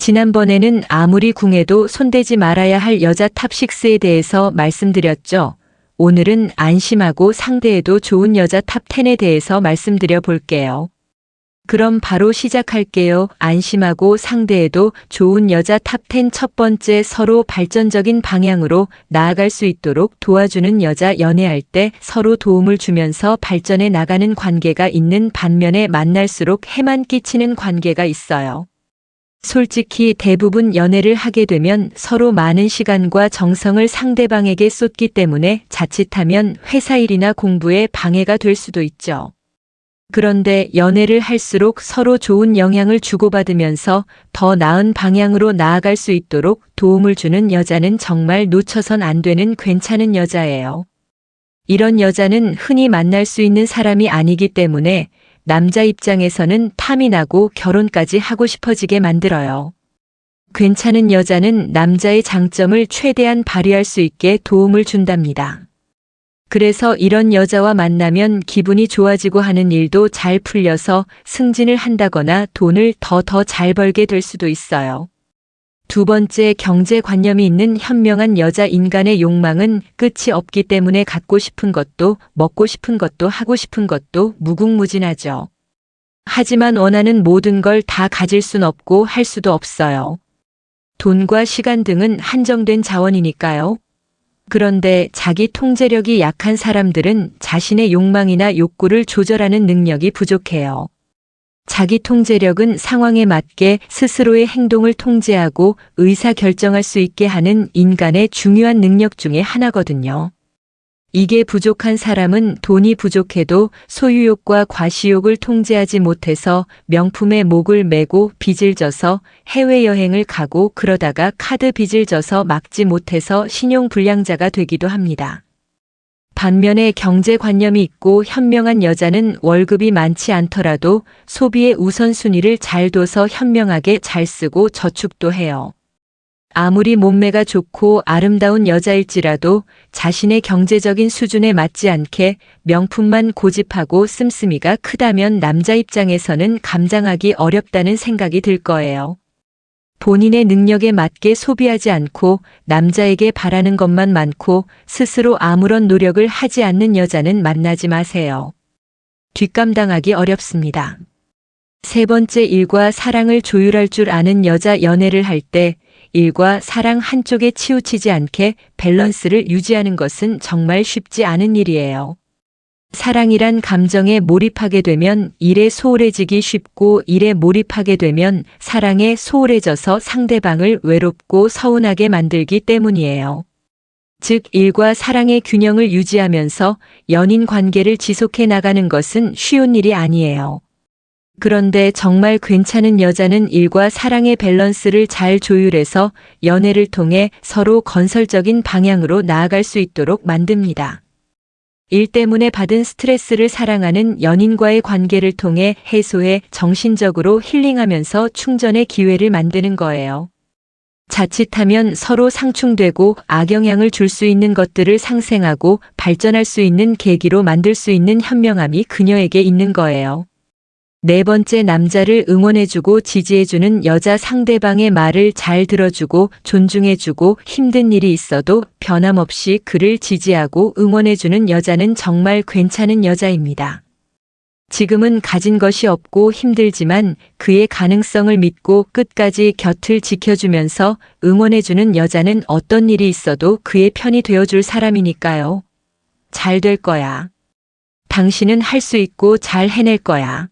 지난번에는 아무리 궁해도 손대지 말아야 할 여자 탑6에 대해서 말씀드렸죠. 오늘은 안심하고 상대해도 좋은 여자 탑10에 대해서 말씀드려 볼게요. 그럼 바로 시작할게요. 안심하고 상대해도 좋은 여자 탑10 첫 번째, 서로 발전적인 방향으로 나아갈 수 있도록 도와주는 여자. 연애할 때 서로 도움을 주면서 발전해 나가는 관계가 있는 반면에 만날수록 해만 끼치는 관계가 있어요. 솔직히 대부분 연애를 하게 되면 서로 많은 시간과 정성을 상대방에게 쏟기 때문에 자칫하면 회사 일이나 공부에 방해가 될 수도 있죠. 그런데 연애를 할수록 서로 좋은 영향을 주고받으면서 더 나은 방향으로 나아갈 수 있도록 도움을 주는 여자는 정말 놓쳐선 안 되는 괜찮은 여자예요. 이런 여자는 흔히 만날 수 있는 사람이 아니기 때문에 남자 입장에서는 탐이 나고 결혼까지 하고 싶어지게 만들어요. 괜찮은 여자는 남자의 장점을 최대한 발휘할 수 있게 도움을 준답니다. 그래서 이런 여자와 만나면 기분이 좋아지고 하는 일도 잘 풀려서 승진을 한다거나 돈을 더 잘 벌게 될 수도 있어요. 두 번째, 경제관념이 있는 현명한 여자. 인간의 욕망은 끝이 없기 때문에 갖고 싶은 것도 먹고 싶은 것도 하고 싶은 것도 무궁무진하죠. 하지만 원하는 모든 걸 다 가질 순 없고 할 수도 없어요. 돈과 시간 등은 한정된 자원이니까요. 그런데 자기 통제력이 약한 사람들은 자신의 욕망이나 욕구를 조절하는 능력이 부족해요. 자기 통제력은 상황에 맞게 스스로의 행동을 통제하고 의사결정할 수 있게 하는 인간의 중요한 능력 중에 하나거든요. 이게 부족한 사람은 돈이 부족해도 소유욕과 과시욕을 통제하지 못해서 명품에 목을 매고 빚을 져서 해외여행을 가고 그러다가 카드 빚을 져서 막지 못해서 신용불량자가 되기도 합니다. 반면에 경제관념이 있고 현명한 여자는 월급이 많지 않더라도 소비의 우선순위를 잘 둬서 현명하게 잘 쓰고 저축도 해요. 아무리 몸매가 좋고 아름다운 여자일지라도 자신의 경제적인 수준에 맞지 않게 명품만 고집하고 씀씀이가 크다면 남자 입장에서는 감당하기 어렵다는 생각이 들 거예요. 본인의 능력에 맞게 소비하지 않고 남자에게 바라는 것만 많고 스스로 아무런 노력을 하지 않는 여자는 만나지 마세요. 뒷감당하기 어렵습니다. 세 번째, 일과 사랑을 조율할 줄 아는 여자. 연애를 할 때 일과 사랑 한쪽에 치우치지 않게 밸런스를 유지하는 것은 정말 쉽지 않은 일이에요. 사랑이란 감정에 몰입하게 되면 일에 소홀해지기 쉽고 일에 몰입하게 되면 사랑에 소홀해져서 상대방을 외롭고 서운하게 만들기 때문이에요. 즉, 일과 사랑의 균형을 유지하면서 연인 관계를 지속해 나가는 것은 쉬운 일이 아니에요. 그런데 정말 괜찮은 여자는 일과 사랑의 밸런스를 잘 조율해서 연애를 통해 서로 건설적인 방향으로 나아갈 수 있도록 만듭니다. 일 때문에 받은 스트레스를 사랑하는 연인과의 관계를 통해 해소해 정신적으로 힐링하면서 충전의 기회를 만드는 거예요. 자칫하면 서로 상충되고 악영향을 줄 수 있는 것들을 상생하고 발전할 수 있는 계기로 만들 수 있는 현명함이 그녀에게 있는 거예요. 네 번째, 남자를 응원해주고 지지해주는 여자. 상대방의 말을 잘 들어주고 존중해주고 힘든 일이 있어도 변함없이 그를 지지하고 응원해주는 여자는 정말 괜찮은 여자입니다. 지금은 가진 것이 없고 힘들지만 그의 가능성을 믿고 끝까지 곁을 지켜주면서 응원해주는 여자는 어떤 일이 있어도 그의 편이 되어줄 사람이니까요. 잘 될 거야. 당신은 할 수 있고 잘 해낼 거야.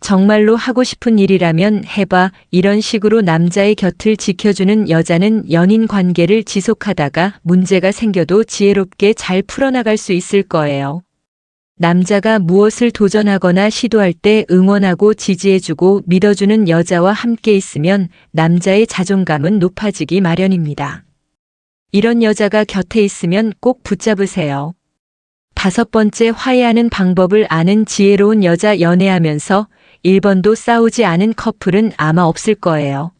정말로 하고 싶은 일이라면 해봐. 이런 식으로 남자의 곁을 지켜주는 여자는 연인 관계를 지속하다가 문제가 생겨도 지혜롭게 잘 풀어나갈 수 있을 거예요. 남자가 무엇을 도전하거나 시도할 때 응원하고 지지해주고 믿어주는 여자와 함께 있으면 남자의 자존감은 높아지기 마련입니다. 이런 여자가 곁에 있으면 꼭 붙잡으세요. 다섯 번째, 화해하는 방법을 아는 지혜로운 여자. 연애하면서 1번도 싸우지 않은 커플은 아마 없을 거예요.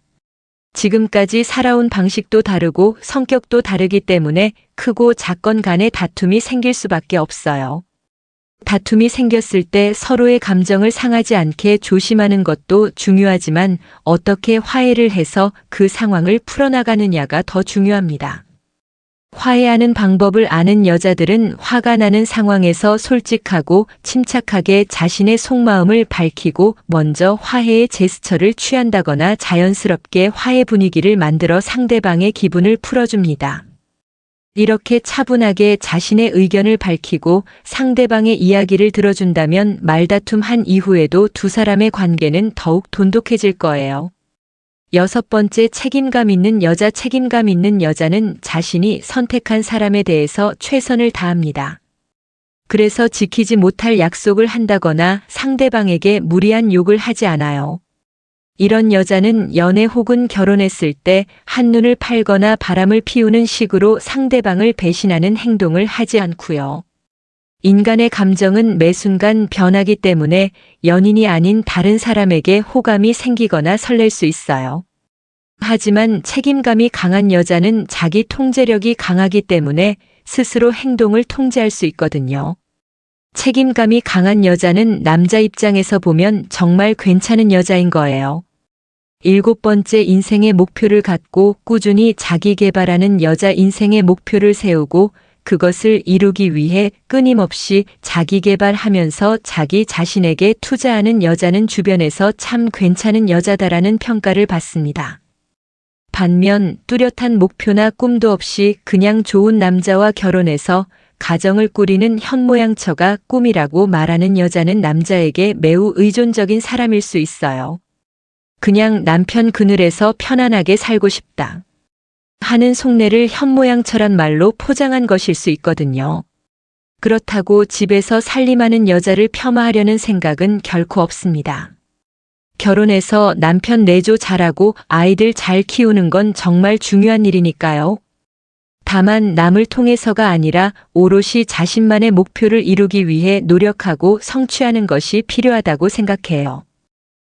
지금까지 살아온 방식도 다르고 성격도 다르기 때문에 크고 작건 간의 다툼이 생길 수밖에 없어요. 다툼이 생겼을 때 서로의 감정을 상하지 않게 조심하는 것도 중요하지만 어떻게 화해를 해서 그 상황을 풀어나가느냐가 더 중요합니다. 화해하는 방법을 아는 여자들은 화가 나는 상황에서 솔직하고 침착하게 자신의 속마음을 밝히고 먼저 화해의 제스처를 취한다거나 자연스럽게 화해 분위기를 만들어 상대방의 기분을 풀어줍니다. 이렇게 차분하게 자신의 의견을 밝히고 상대방의 이야기를 들어준다면 말다툼 한 이후에도 두 사람의 관계는 더욱 돈독해질 거예요. 6번째, 책임감 있는 여자. 책임감 있는 여자는 자신이 선택한 사람에 대해서 최선을 다합니다. 그래서 지키지 못할 약속을 한다거나 상대방에게 무리한 욕을 하지 않아요. 이런 여자는 연애 혹은 결혼했을 때 한눈을 팔거나 바람을 피우는 식으로 상대방을 배신하는 행동을 하지 않고요. 인간의 감정은 매 순간 변하기 때문에 연인이 아닌 다른 사람에게 호감이 생기거나 설렐 수 있어요. 하지만 책임감이 강한 여자는 자기 통제력이 강하기 때문에 스스로 행동을 통제할 수 있거든요. 책임감이 강한 여자는 남자 입장에서 보면 정말 괜찮은 여자인 거예요. 7번째, 인생의 목표를 갖고 꾸준히 자기 개발하는 여자. 인생의 목표를 세우고 그것을 이루기 위해 끊임없이 자기 개발하면서 자기 자신에게 투자하는 여자는 주변에서 참 괜찮은 여자다라는 평가를 받습니다. 반면 뚜렷한 목표나 꿈도 없이 그냥 좋은 남자와 결혼해서 가정을 꾸리는 현모양처가 꿈이라고 말하는 여자는 남자에게 매우 의존적인 사람일 수 있어요. 그냥 남편 그늘에서 편안하게 살고 싶다 하는 속내를 현모양처란 말로 포장한 것일 수 있거든요. 그렇다고 집에서 살림하는 여자를 폄하하려는 생각은 결코 없습니다. 결혼해서 남편 내조 잘하고 아이들 잘 키우는 건 정말 중요한 일이니까요. 다만 남을 통해서가 아니라 오롯이 자신만의 목표를 이루기 위해 노력하고 성취하는 것이 필요하다고 생각해요.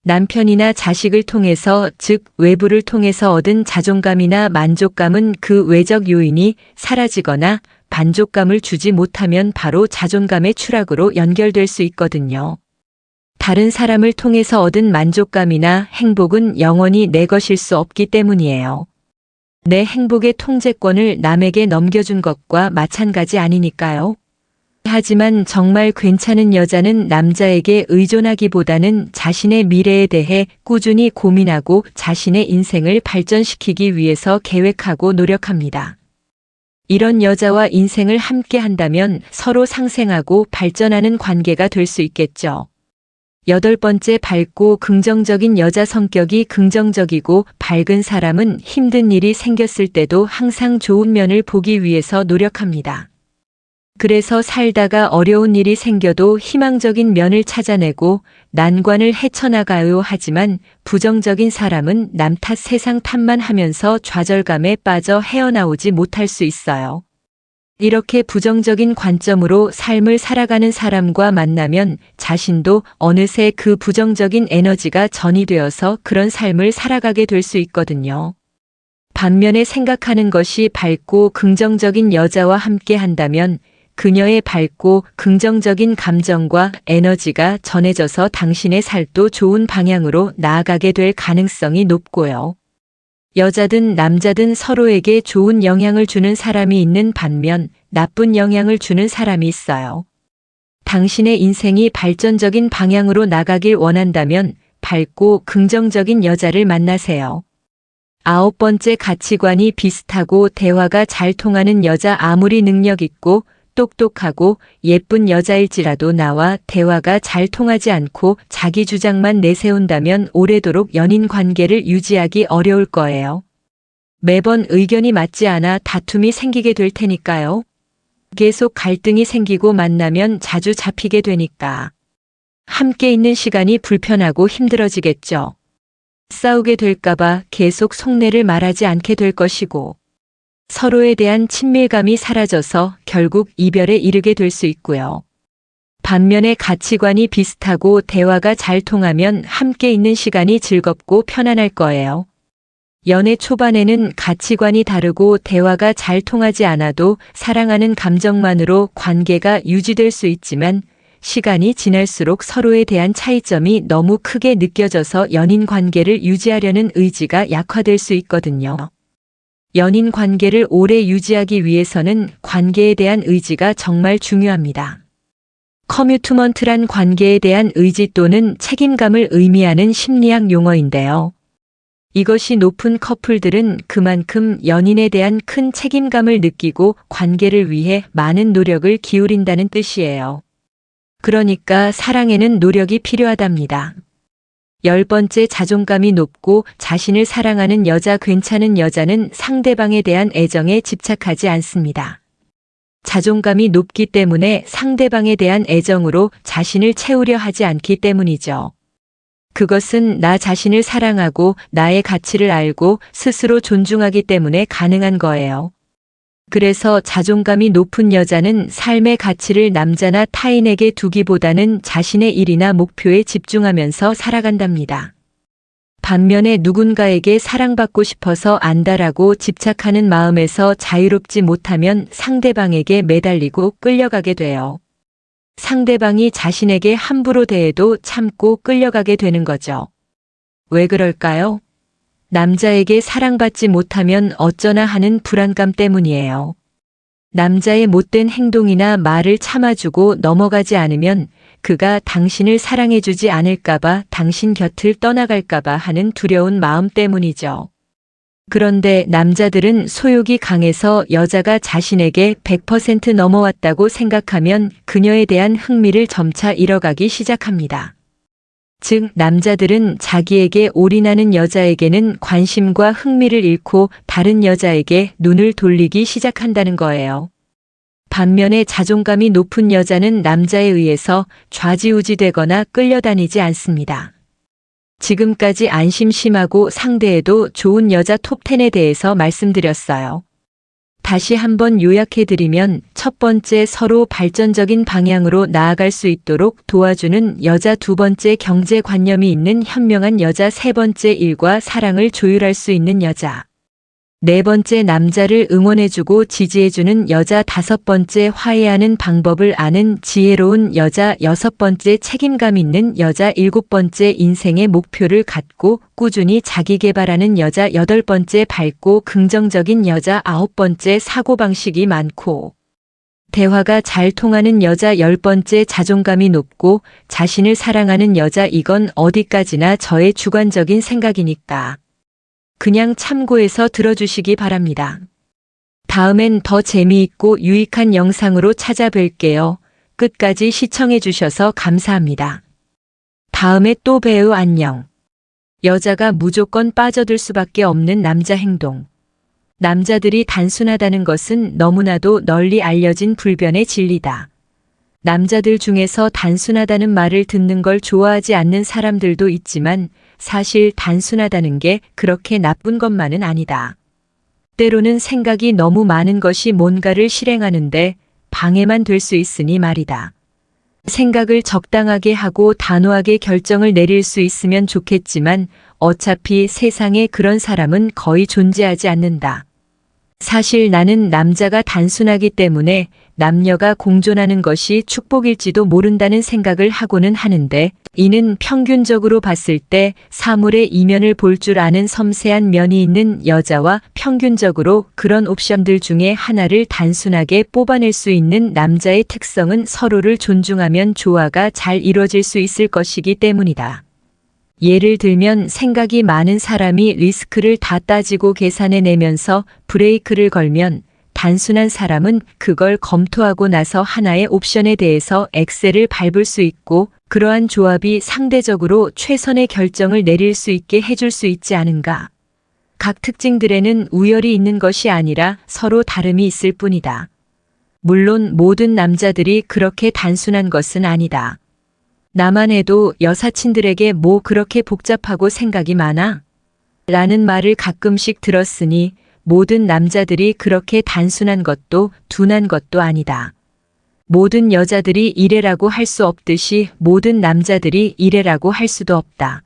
남편이나 자식을 통해서, 즉 외부를 통해서 얻은 자존감이나 만족감은 그 외적 요인이 사라지거나 만족감을 주지 못하면 바로 자존감의 추락으로 연결될 수 있거든요. 다른 사람을 통해서 얻은 만족감이나 행복은 영원히 내 것일 수 없기 때문이에요. 내 행복의 통제권을 남에게 넘겨준 것과 마찬가지 아니니까요. 하지만 정말 괜찮은 여자는 남자에게 의존하기보다는 자신의 미래에 대해 꾸준히 고민하고 자신의 인생을 발전시키기 위해서 계획하고 노력합니다. 이런 여자와 인생을 함께 한다면 서로 상생하고 발전하는 관계가 될 수 있겠죠. 8번째, 밝고 긍정적인 여자. 성격이 긍정적이고 밝은 사람은 힘든 일이 생겼을 때도 항상 좋은 면을 보기 위해서 노력합니다. 그래서 살다가 어려운 일이 생겨도 희망적인 면을 찾아내고 난관을 헤쳐나가요. 하지만 부정적인 사람은 남 탓, 세상 탓만 하면서 좌절감에 빠져 헤어나오지 못할 수 있어요. 이렇게 부정적인 관점으로 삶을 살아가는 사람과 만나면 자신도 어느새 그 부정적인 에너지가 전이 되어서 그런 삶을 살아가게 될 수 있거든요. 반면에 생각하는 것이 밝고 긍정적인 여자와 함께 한다면 그녀의 밝고 긍정적인 감정과 에너지가 전해져서 당신의 삶도 좋은 방향으로 나아가게 될 가능성이 높고요. 여자든 남자든 서로에게 좋은 영향을 주는 사람이 있는 반면 나쁜 영향을 주는 사람이 있어요. 당신의 인생이 발전적인 방향으로 나가길 원한다면 밝고 긍정적인 여자를 만나세요. 9번째, 가치관이 비슷하고 대화가 잘 통하는 여자. 아무리 능력 있고 똑똑하고 예쁜 여자일지라도 나와 대화가 잘 통하지 않고 자기 주장만 내세운다면 오래도록 연인 관계를 유지하기 어려울 거예요. 매번 의견이 맞지 않아 다툼이 생기게 될 테니까요. 계속 갈등이 생기고 만나면 자주 잡히게 되니까 함께 있는 시간이 불편하고 힘들어지겠죠. 싸우게 될까봐 계속 속내를 말하지 않게 될 것이고 서로에 대한 친밀감이 사라져서 결국 이별에 이르게 될 수 있고요. 반면에 가치관이 비슷하고 대화가 잘 통하면 함께 있는 시간이 즐겁고 편안할 거예요. 연애 초반에는 가치관이 다르고 대화가 잘 통하지 않아도 사랑하는 감정만으로 관계가 유지될 수 있지만 시간이 지날수록 서로에 대한 차이점이 너무 크게 느껴져서 연인 관계를 유지하려는 의지가 약화될 수 있거든요. 연인 관계를 오래 유지하기 위해서는 관계에 대한 의지가 정말 중요합니다. 커미트먼트란 관계에 대한 의지 또는 책임감을 의미하는 심리학 용어인데요. 이것이 높은 커플들은 그만큼 연인에 대한 큰 책임감을 느끼고 관계를 위해 많은 노력을 기울인다는 뜻이에요. 그러니까 사랑에는 노력이 필요하답니다. 10번째, 자존감이 높고 자신을 사랑하는 여자. 괜찮은 여자는 상대방에 대한 애정에 집착하지 않습니다. 자존감이 높기 때문에 상대방에 대한 애정으로 자신을 채우려 하지 않기 때문이죠. 그것은 나 자신을 사랑하고 나의 가치를 알고 스스로 존중하기 때문에 가능한 거예요. 그래서 자존감이 높은 여자는 삶의 가치를 남자나 타인에게 두기보다는 자신의 일이나 목표에 집중하면서 살아간답니다. 반면에 누군가에게 사랑받고 싶어서 안달하고 집착하는 마음에서 자유롭지 못하면 상대방에게 매달리고 끌려가게 돼요. 상대방이 자신에게 함부로 대해도 참고 끌려가게 되는 거죠. 왜 그럴까요? 남자에게 사랑받지 못하면 어쩌나 하는 불안감 때문이에요. 남자의 못된 행동이나 말을 참아주고 넘어가지 않으면 그가 당신을 사랑해주지 않을까봐, 당신 곁을 떠나갈까봐 하는 두려운 마음 때문이죠. 그런데 남자들은 소욕이 강해서 여자가 자신에게 100% 넘어왔다고 생각하면 그녀에 대한 흥미를 점차 잃어가기 시작합니다. 즉, 남자들은 자기에게 올인하는 여자에게는 관심과 흥미를 잃고 다른 여자에게 눈을 돌리기 시작한다는 거예요. 반면에 자존감이 높은 여자는 남자에 의해서 좌지우지되거나 끌려다니지 않습니다. 지금까지 안심심하고 상대해도 좋은 여자 톱10에 대해서 말씀드렸어요. 다시 한번 요약해드리면, 첫 번째, 서로 발전적인 방향으로 나아갈 수 있도록 도와주는 여자. 두 번째, 경제관념이 있는 현명한 여자. 세 번째, 일과 사랑을 조율할 수 있는 여자. 네 번째, 남자를 응원해주고 지지해주는 여자. 다섯 번째, 화해하는 방법을 아는 지혜로운 여자. 여섯 번째, 책임감 있는 여자. 일곱 번째, 인생의 목표를 갖고 꾸준히 자기 개발하는 여자. 여덟 번째, 밝고 긍정적인 여자. 아홉 번째, 사고방식이 많고 대화가 잘 통하는 여자. 열 번째, 자존감이 높고 자신을 사랑하는 여자. 이건 어디까지나 저의 주관적인 생각이니까 그냥 참고해서 들어주시기 바랍니다. 다음엔 더 재미있고 유익한 영상으로 찾아뵐게요. 끝까지 시청해주셔서 감사합니다. 다음에 또 봬요. 안녕. 여자가 무조건 빠져들 수밖에 없는 남자 행동. 남자들이 단순하다는 것은 너무나도 널리 알려진 불변의 진리다. 남자들 중에서 단순하다는 말을 듣는 걸 좋아하지 않는 사람들도 있지만 사실 단순하다는 게 그렇게 나쁜 것만은 아니다. 때로는 생각이 너무 많은 것이 뭔가를 실행하는데 방해만 될 수 있으니 말이다. 생각을 적당하게 하고 단호하게 결정을 내릴 수 있으면 좋겠지만 어차피 세상에 그런 사람은 거의 존재하지 않는다. 사실 나는 남자가 단순하기 때문에 남녀가 공존하는 것이 축복일지도 모른다는 생각을 하고는 하는데, 이는 평균적으로 봤을 때 사물의 이면을 볼 줄 아는 섬세한 면이 있는 여자와 평균적으로 그런 옵션들 중에 하나를 단순하게 뽑아낼 수 있는 남자의 특성은 서로를 존중하면 조화가 잘 이루어질 수 있을 것이기 때문이다. 예를 들면 생각이 많은 사람이 리스크를 다 따지고 계산해 내면서 브레이크를 걸면 단순한 사람은 그걸 검토하고 나서 하나의 옵션에 대해서 엑셀을 밟을 수 있고, 그러한 조합이 상대적으로 최선의 결정을 내릴 수 있게 해줄 수 있지 않은가. 각 특징들에는 우열이 있는 것이 아니라 서로 다름이 있을 뿐이다. 물론 모든 남자들이 그렇게 단순한 것은 아니다. 나만 해도 여사친들에게 뭐 그렇게 복잡하고 생각이 많아? 라는 말을 가끔씩 들었으니 모든 남자들이 그렇게 단순한 것도 둔한 것도 아니다. 모든 여자들이 이래라고 할 수 없듯이 모든 남자들이 이래라고 할 수도 없다.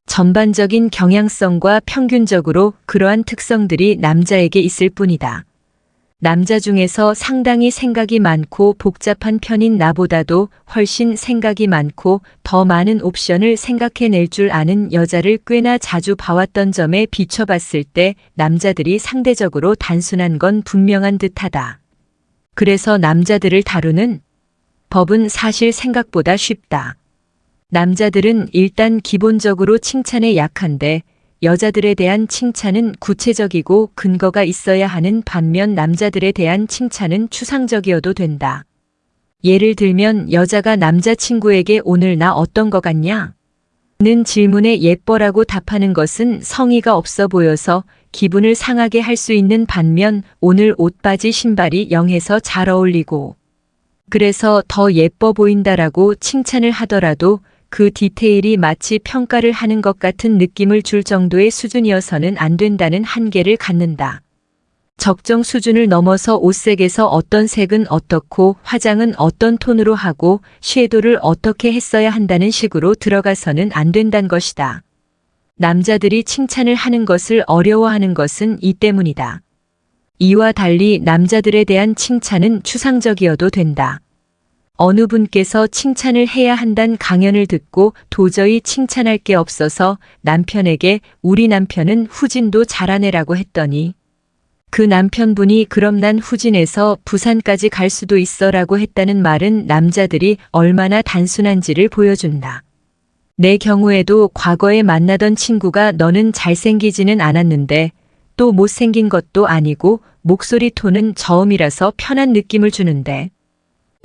전반적인 경향성과 평균적으로 그러한 특성들이 남자에게 있을 뿐이다. 남자 중에서 상당히 생각이 많고 복잡한 편인 나보다도 훨씬 생각이 많고 더 많은 옵션을 생각해낼 줄 아는 여자를 꽤나 자주 봐왔던 점에 비춰봤을 때 남자들이 상대적으로 단순한 건 분명한 듯하다. 그래서 남자들을 다루는 법은 사실 생각보다 쉽다. 남자들은 일단 기본적으로 칭찬에 약한데 여자들에 대한 칭찬은 구체적이고 근거가 있어야 하는 반면 남자들에 대한 칭찬은 추상적이어도 된다. 예를 들면 여자가 남자친구에게 오늘 나 어떤 거 같냐? 는 질문에 예뻐라고 답하는 것은 성의가 없어 보여서 기분을 상하게 할 수 있는 반면 오늘 옷 바지 신발이 영해서 잘 어울리고 그래서 더 예뻐 보인다라고 칭찬을 하더라도 그 디테일이 마치 평가를 하는 것 같은 느낌을 줄 정도의 수준이어서는 안 된다는 한계를 갖는다. 적정 수준을 넘어서 옷색에서 어떤 색은 어떻고 화장은 어떤 톤으로 하고 섀도를 어떻게 했어야 한다는 식으로 들어가서는 안 된다는 것이다. 남자들이 칭찬을 하는 것을 어려워하는 것은 이 때문이다. 이와 달리 남자들에 대한 칭찬은 추상적이어도 된다. 어느 분께서 칭찬을 해야 한다는 강연을 듣고 도저히 칭찬할 게 없어서 남편에게 우리 남편은 후진도 잘하네라고 했더니 그 남편분이 그럼 난 후진에서 부산까지 갈 수도 있어라고 했다는 말은 남자들이 얼마나 단순한지를 보여준다. 내 경우에도 과거에 만나던 친구가 너는 잘생기지는 않았는데 또 못생긴 것도 아니고 목소리 톤은 저음이라서 편한 느낌을 주는데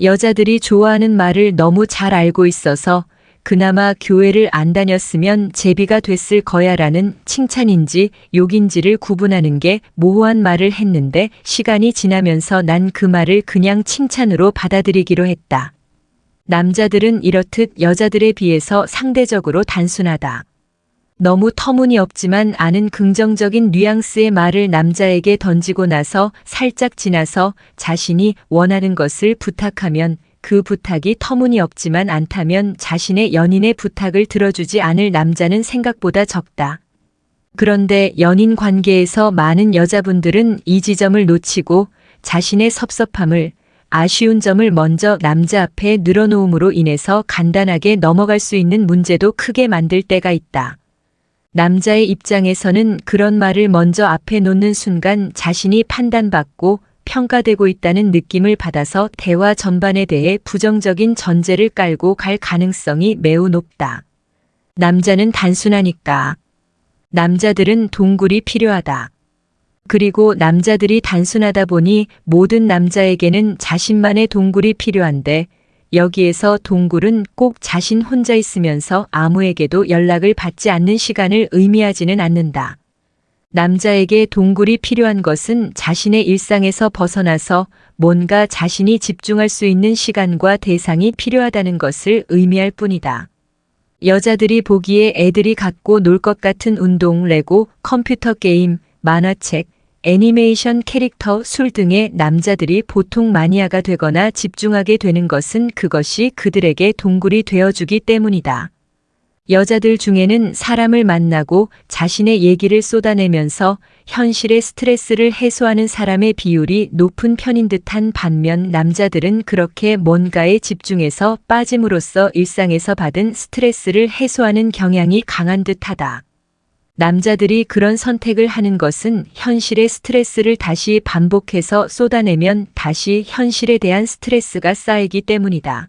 여자들이 좋아하는 말을 너무 잘 알고 있어서 그나마 교회를 안 다녔으면 제비가 됐을 거야라는 칭찬인지 욕인지를 구분하는 게 모호한 말을 했는데 시간이 지나면서 난 그 말을 그냥 칭찬으로 받아들이기로 했다. 남자들은 이렇듯 여자들에 비해서 상대적으로 단순하다. 너무 터무니없지만 않은 긍정적인 뉘앙스의 말을 남자에게 던지고 나서 살짝 지나서 자신이 원하는 것을 부탁하면 그 부탁이 터무니없지만 않다면 자신의 연인의 부탁을 들어주지 않을 남자는 생각보다 적다. 그런데 연인 관계에서 많은 여자분들은 이 지점을 놓치고 자신의 섭섭함을 아쉬운 점을 먼저 남자 앞에 늘어놓음으로 인해서 간단하게 넘어갈 수 있는 문제도 크게 만들 때가 있다. 남자의 입장에서는 그런 말을 먼저 앞에 놓는 순간 자신이 판단받고 평가되고 있다는 느낌을 받아서 대화 전반에 대해 부정적인 전제를 깔고 갈 가능성이 매우 높다. 남자는 단순하니까. 남자들은 동굴이 필요하다. 그리고 남자들이 단순하다 보니 모든 남자에게는 자신만의 동굴이 필요한데 여기에서 동굴은 꼭 자신 혼자 있으면서 아무에게도 연락을 받지 않는 시간을 의미하지는 않는다. 남자에게 동굴이 필요한 것은 자신의 일상에서 벗어나서 뭔가 자신이 집중할 수 있는 시간과 대상이 필요하다는 것을 의미할 뿐이다. 여자들이 보기에 애들이 갖고 놀 것 같은 운동, 레고, 컴퓨터 게임, 만화책, 애니메이션 캐릭터, 술 등의 남자들이 보통 마니아가 되거나 집중하게 되는 것은 그것이 그들에게 동굴이 되어주기 때문이다. 여자들 중에는 사람을 만나고 자신의 얘기를 쏟아내면서 현실의 스트레스를 해소하는 사람의 비율이 높은 편인 듯한 반면 남자들은 그렇게 뭔가에 집중해서 빠짐으로써 일상에서 받은 스트레스를 해소하는 경향이 강한 듯하다. 남자들이 그런 선택을 하는 것은 현실의 스트레스를 다시 반복해서 쏟아내면 다시 현실에 대한 스트레스가 쌓이기 때문이다.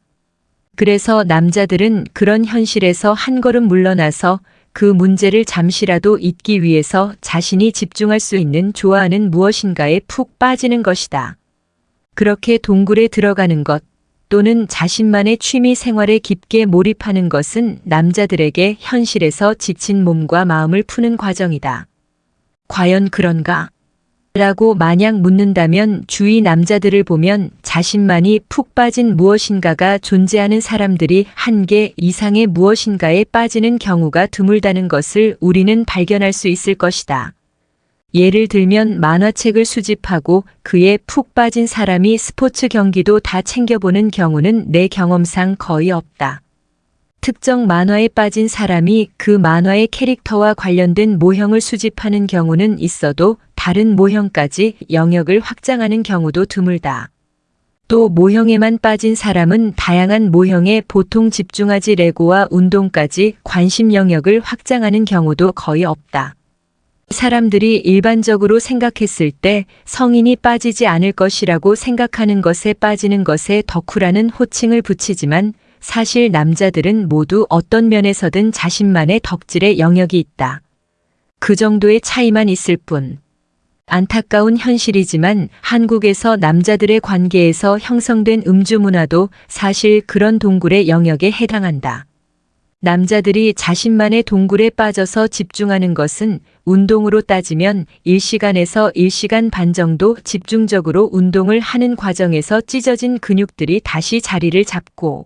그래서 남자들은 그런 현실에서 한 걸음 물러나서 그 문제를 잠시라도 잊기 위해서 자신이 집중할 수 있는 좋아하는 무엇인가에 푹 빠지는 것이다. 그렇게 동굴에 들어가는 것 또는 자신만의 취미 생활에 깊게 몰입하는 것은 남자들에게 현실에서 지친 몸과 마음을 푸는 과정이다. 과연 그런가? 라고 만약 묻는다면 주위 남자들을 보면 자신만이 푹 빠진 무엇인가가 존재하는 사람들이 한 개 이상의 무엇인가에 빠지는 경우가 드물다는 것을 우리는 발견할 수 있을 것이다. 예를 들면 만화책을 수집하고 그에 푹 빠진 사람이 스포츠 경기도 다 챙겨보는 경우는 내 경험상 거의 없다. 특정 만화에 빠진 사람이 그 만화의 캐릭터와 관련된 모형을 수집하는 경우는 있어도 다른 모형까지 영역을 확장하는 경우도 드물다. 또 모형에만 빠진 사람은 다양한 모형에 보통 집중하지 레고와 운동까지 관심 영역을 확장하는 경우도 거의 없다. 사람들이 일반적으로 생각했을 때 성인이 빠지지 않을 것이라고 생각하는 것에 빠지는 것에 덕후라는 호칭을 붙이지만 사실 남자들은 모두 어떤 면에서든 자신만의 덕질의 영역이 있다. 그 정도의 차이만 있을 뿐. 안타까운 현실이지만 한국에서 남자들의 관계에서 형성된 음주 문화도 사실 그런 동굴의 영역에 해당한다. 남자들이 자신만의 동굴에 빠져서 집중하는 것은 운동으로 따지면 1시간에서 1시간 반 정도 집중적으로 운동을 하는 과정에서 찢어진 근육들이 다시 자리를 잡고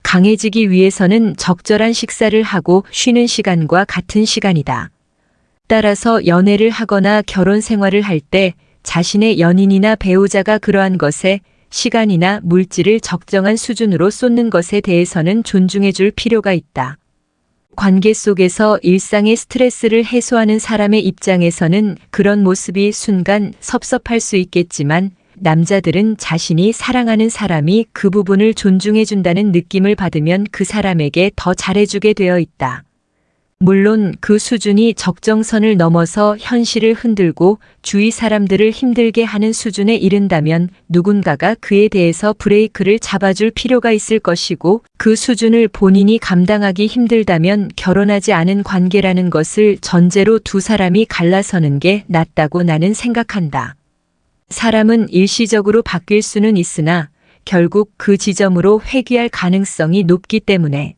강해지기 위해서는 적절한 식사를 하고 쉬는 시간과 같은 시간이다. 따라서 연애를 하거나 결혼 생활을 할 때 자신의 연인이나 배우자가 그러한 것에 시간이나 물질을 적정한 수준으로 쏟는 것에 대해서는 존중해 줄 필요가 있다. 관계 속에서 일상의 스트레스를 해소하는 사람의 입장에서는 그런 모습이 순간 섭섭할 수 있겠지만 남자들은 자신이 사랑하는 사람이 그 부분을 존중해 준다는 느낌을 받으면 그 사람에게 더 잘해주게 되어 있다. 물론 그 수준이 적정선을 넘어서 현실을 흔들고 주위 사람들을 힘들게 하는 수준에 이른다면 누군가가 그에 대해서 브레이크를 잡아줄 필요가 있을 것이고 그 수준을 본인이 감당하기 힘들다면 결혼하지 않은 관계라는 것을 전제로 두 사람이 갈라서는 게 낫다고 나는 생각한다. 사람은 일시적으로 바뀔 수는 있으나 결국 그 지점으로 회귀할 가능성이 높기 때문에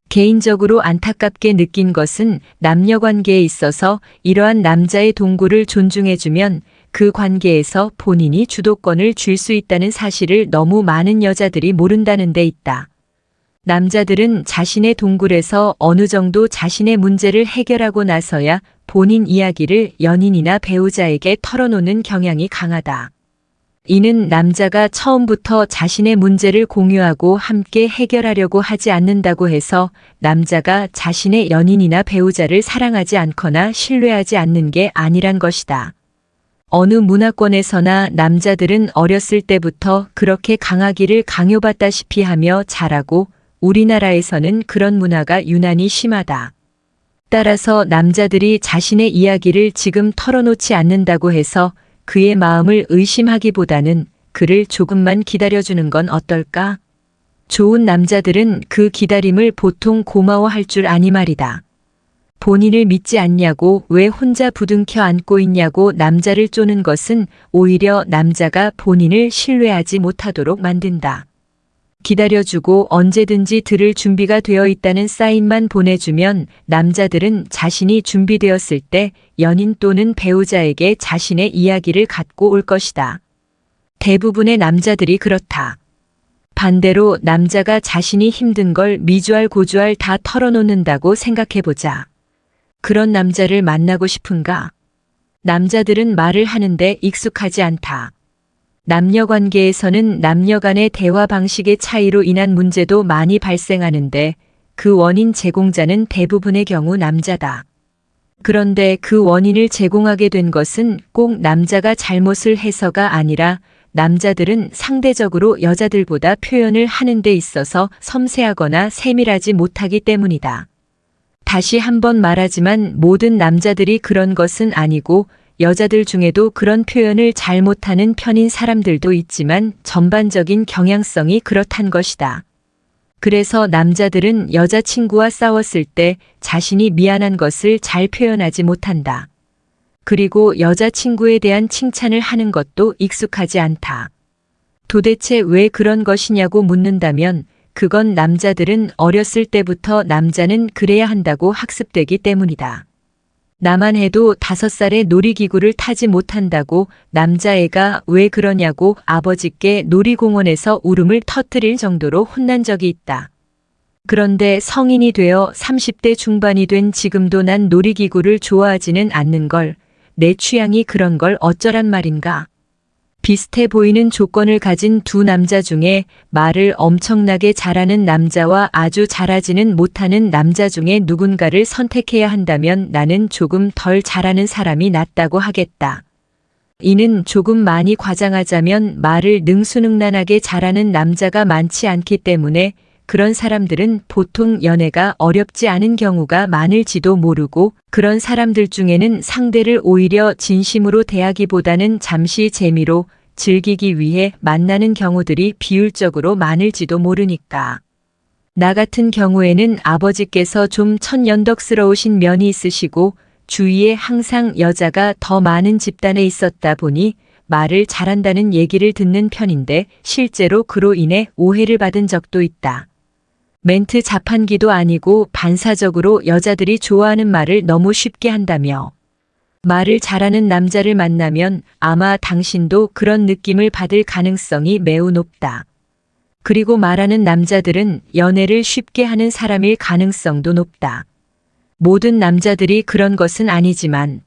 개인적으로 안타깝게 느낀 것은 남녀 관계에 있어서 이러한 남자의 동굴을 존중해주면 그 관계에서 본인이 주도권을 쥘 수 있다는 사실을 너무 많은 여자들이 모른다는 데 있다. 남자들은 자신의 동굴에서 어느 정도 자신의 문제를 해결하고 나서야 본인 이야기를 연인이나 배우자에게 털어놓는 경향이 강하다. 이는 남자가 처음부터 자신의 문제를 공유하고 함께 해결하려고 하지 않는다고 해서 남자가 자신의 연인이나 배우자를 사랑하지 않거나 신뢰하지 않는 게 아니란 것이다. 어느 문화권에서나 남자들은 어렸을 때부터 그렇게 강하기를 강요받다시피 하며 자라고 우리나라에서는 그런 문화가 유난히 심하다. 따라서 남자들이 자신의 이야기를 지금 털어놓지 않는다고 해서 그의 마음을 의심하기보다는 그를 조금만 기다려주는 건 어떨까? 좋은 남자들은 그 기다림을 보통 고마워할 줄 아니 말이다. 본인을 믿지 않냐고 왜 혼자 부둥켜 안고 있냐고 남자를 쪼는 것은 오히려 남자가 본인을 신뢰하지 못하도록 만든다. 기다려주고 언제든지 들을 준비가 되어 있다는 사인만 보내주면 남자들은 자신이 준비되었을 때 연인 또는 배우자에게 자신의 이야기를 갖고 올 것이다. 대부분의 남자들이 그렇다. 반대로 남자가 자신이 힘든 걸 미주알 고주알 다 털어놓는다고 생각해보자. 그런 남자를 만나고 싶은가? 남자들은 말을 하는데 익숙하지 않다. 남녀 관계에서는 남녀 간의 대화 방식의 차이로 인한 문제도 많이 발생하는데 그 원인 제공자는 대부분의 경우 남자다. 그런데 그 원인을 제공하게 된 것은 꼭 남자가 잘못을 해서가 아니라 남자들은 상대적으로 여자들보다 표현을 하는 데 있어서 섬세하거나 세밀하지 못하기 때문이다. 다시 한번 말하지만 모든 남자들이 그런 것은 아니고 여자들 중에도 그런 표현을 잘 못하는 편인 사람들도 있지만 전반적인 경향성이 그렇단 것이다. 그래서 남자들은 여자친구와 싸웠을 때 자신이 미안한 것을 잘 표현하지 못한다. 그리고 여자친구에 대한 칭찬을 하는 것도 익숙하지 않다. 도대체 왜 그런 것이냐고 묻는다면 그건 남자들은 어렸을 때부터 남자는 그래야 한다고 학습되기 때문이다. 나만 해도 5살에 놀이기구를 타지 못한다고 남자애가 왜 그러냐고 아버지께 놀이공원에서 울음을 터뜨릴 정도로 혼난 적이 있다. 그런데 성인이 되어 30대 중반이 된 지금도 난 놀이기구를 좋아하지는 않는 걸, 내 취향이 그런 걸 어쩌란 말인가. 비슷해 보이는 조건을 가진 두 남자 중에 말을 엄청나게 잘하는 남자와 아주 잘하지는 못하는 남자 중에 누군가를 선택해야 한다면 나는 조금 덜 잘하는 사람이 낫다고 하겠다. 이는 조금 많이 과장하자면 말을 능수능란하게 잘하는 남자가 많지 않기 때문에 그런 사람들은 보통 연애가 어렵지 않은 경우가 많을지도 모르고 그런 사람들 중에는 상대를 오히려 진심으로 대하기보다는 잠시 재미로 즐기기 위해 만나는 경우들이 비율적으로 많을지도 모르니까. 나 같은 경우에는 아버지께서 좀 천연덕스러우신 면이 있으시고 주위에 항상 여자가 더 많은 집단에 있었다 보니 말을 잘한다는 얘기를 듣는 편인데 실제로 그로 인해 오해를 받은 적도 있다. 멘트 자판기도 아니고 반사적으로 여자들이 좋아하는 말을 너무 쉽게 한다며. 말을 잘하는 남자를 만나면 아마 당신도 그런 느낌을 받을 가능성이 매우 높다. 그리고 말하는 남자들은 연애를 쉽게 하는 사람일 가능성도 높다. 모든 남자들이 그런 것은 아니지만